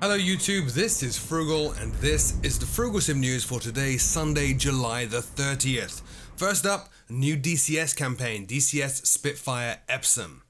Hello YouTube, this is Frugal and this is the Frooglesim news for today, Sunday, July the 30th. First up, new DCS campaign, DCS Spitfire Epsom.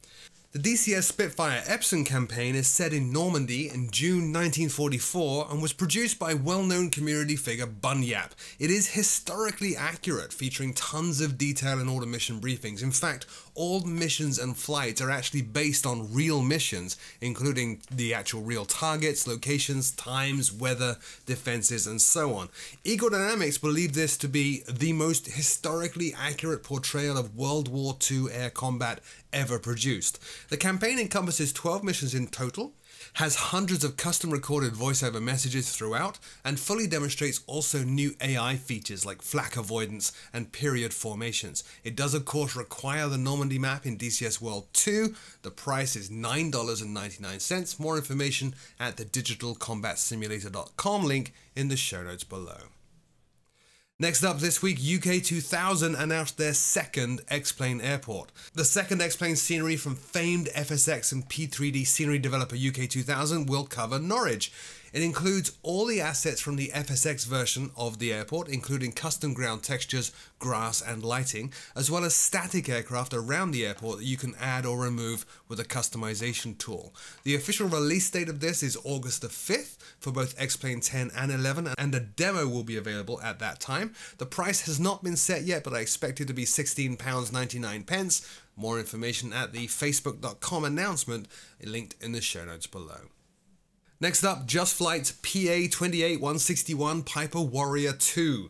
The DCS Spitfire Epsom campaign is set in Normandy in June 1944 and was produced by well-known community figure Bunyap. It is historically accurate, featuring tons of detail in all the mission briefings. In fact, all missions and flights are actually based on real missions, including the actual real targets, locations, times, weather, defenses, and so on. Eagle Dynamics believe this to be the most historically accurate portrayal of World War II air combat ever produced. The campaign encompasses 12 missions in total, has hundreds of custom recorded voiceover messages throughout, and fully demonstrates also new AI features like flak avoidance and period formations. It does of course require the Normandy map in DCS World 2. The price is $9.99. More information at the digitalcombatsimulator.com link in the show notes below. Next up this week, UK 2000 announced their second X-Plane airport. The second X-Plane scenery from famed FSX and P3D scenery developer UK 2000 will cover Norwich. It includes all the assets from the FSX version of the airport, including custom ground textures, grass and lighting, as well as static aircraft around the airport that you can add or remove with a customization tool. The official release date of this is August the 5th for both X-Plane 10 and 11, and a demo will be available at that time. The price has not been set yet, but I expect it to be £16.99. More information at the facebook.com announcement linked in the show notes below. Next up, Just Flight's PA-28161 Piper Warrior 2.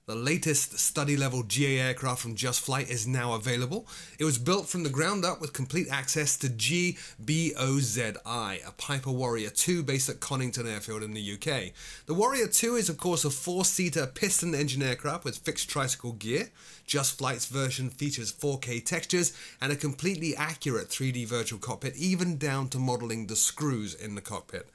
The latest study-level GA aircraft from Just Flight is now available. It was built from the ground up with complete access to GBOZI, a Piper Warrior 2 based at Conington Airfield in the UK. The Warrior 2 is of course a four-seater piston engine aircraft with fixed tricycle gear. Just Flight's version features 4K textures and a completely accurate 3D virtual cockpit, even down to modeling the screws in the cockpit.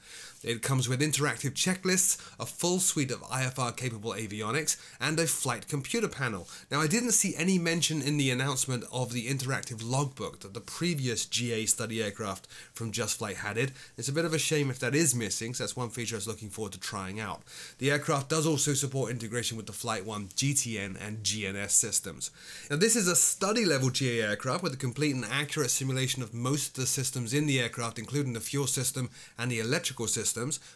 It comes with interactive checklists, a full suite of IFR-capable avionics, and a flight computer panel. Now, I didn't see any mention in the announcement of the interactive logbook that the previous GA study aircraft from Just Flight had it. It's a bit of a shame if that is missing, so that's one feature I was looking forward to trying out. The aircraft does also support integration with the Flight 1 GTN and GNS systems. Now, this is a study-level GA aircraft with a complete and accurate simulation of most of the systems in the aircraft, including the fuel system and the electrical systems.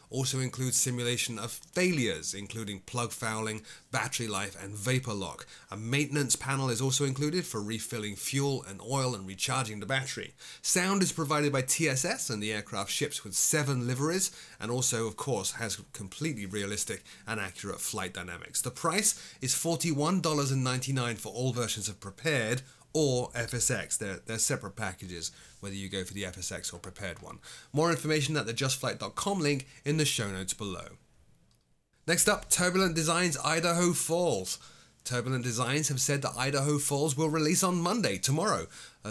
Also includes simulation of failures, including plug fouling, battery life, and vapor lock. A maintenance panel is also included for refilling fuel and oil and recharging the battery. Sound is provided by TSS, and the aircraft ships with 7 liveries, and also, of course, has completely realistic and accurate flight dynamics. The price is $41.99 for all versions of Prepared or FSX. They're separate packages, whether you go for the FSX or Prepared one. More information at the justflight.com link in the show notes below. Next up, Turbulent Designs Idaho Falls. Turbulent Designs have said that Idaho Falls will release on Monday, tomorrow,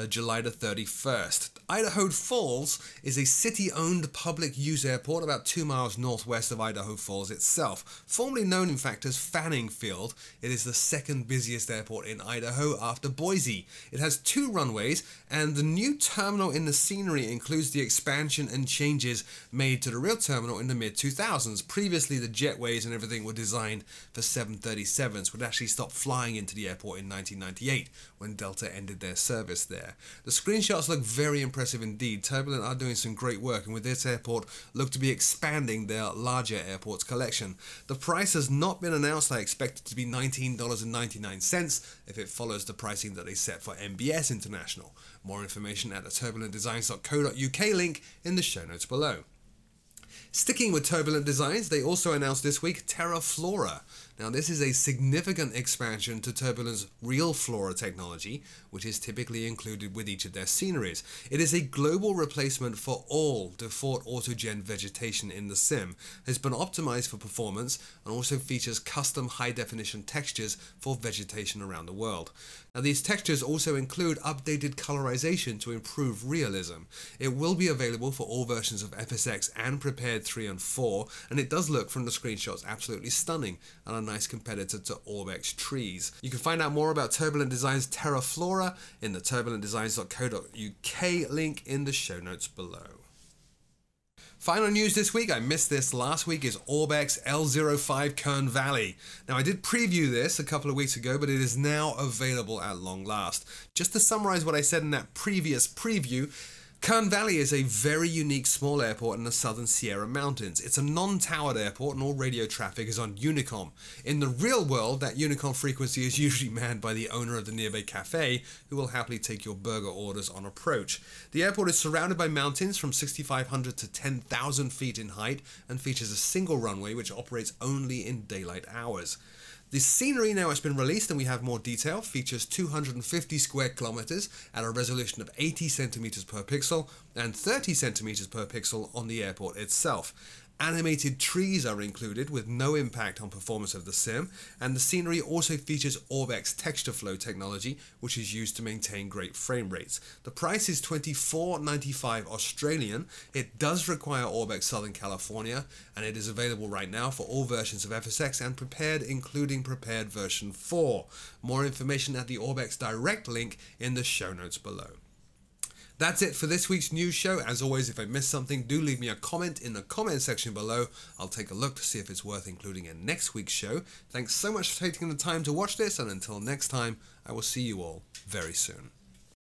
July the 31st. Idaho Falls is a city-owned public-use airport about 2 miles northwest of Idaho Falls itself. Formerly known, in fact, as Fanning Field, it is the second busiest airport in Idaho after Boise. It has 2 runways, and the new terminal in the scenery includes the expansion and changes made to the real terminal in the mid-2000s. Previously, the jetways and everything were designed for 737s, which actually stopped flying into the airport in 1998 when Delta ended their service there. The screenshots look very impressive indeed. Turbulent are doing some great work, and with this airport look to be expanding their larger airports collection. The price has not been announced. I expect it to be $19.99 if it follows the pricing that they set for MBS International. More information at the turbulentdesigns.co.uk link in the show notes below. Sticking with Turbulent Designs, they also announced this week Terra Flora. Now, this is a significant expansion to Turbulent's Real Flora technology, which is typically included with each of their sceneries. It is a global replacement for all default autogen vegetation in the sim. It's been optimized for performance and also features custom high-definition textures for vegetation around the world. Now, these textures also include updated colorization to improve realism. It will be available for all versions of FSX and Prepared 3 and 4, and it does look from the screenshots absolutely stunning and a nice competitor to Orbex trees. You can find out more about Turbulent Designs Terra Flora in the turbulentdesigns.co.uk link in the show notes below. Final news this week, I missed this last week, is Orbex L05 Kern Valley. Now I did preview this a couple of weeks ago, but it is now available at long last. Just to summarize what I said in that previous preview, Kern Valley is a very unique small airport in the southern Sierra Mountains. It's a non-towered airport and all radio traffic is on Unicom. In the real world, that Unicom frequency is usually manned by the owner of the nearby cafe, who will happily take your burger orders on approach. The airport is surrounded by mountains from 6,500 to 10,000 feet in height and features a single runway which operates only in daylight hours. The scenery, now it's been released and we have more detail, features 250 square kilometers at a resolution of 80 centimeters per pixel and 30 centimeters per pixel on the airport itself. Animated trees are included with no impact on performance of the sim, and the scenery also features Orbex texture flow technology, which is used to maintain great frame rates. The price is $24.95 Australian. It does require Orbex Southern California, and it is available right now for all versions of FSX and Prepared, including Prepared version 4. More information at the Orbex direct link in the show notes below. That's it for this week's news show. As always, if I missed something, do leave me a comment in the comment section below. I'll take a look to see if it's worth including in next week's show. Thanks so much for taking the time to watch this, and until next time, I will see you all very soon.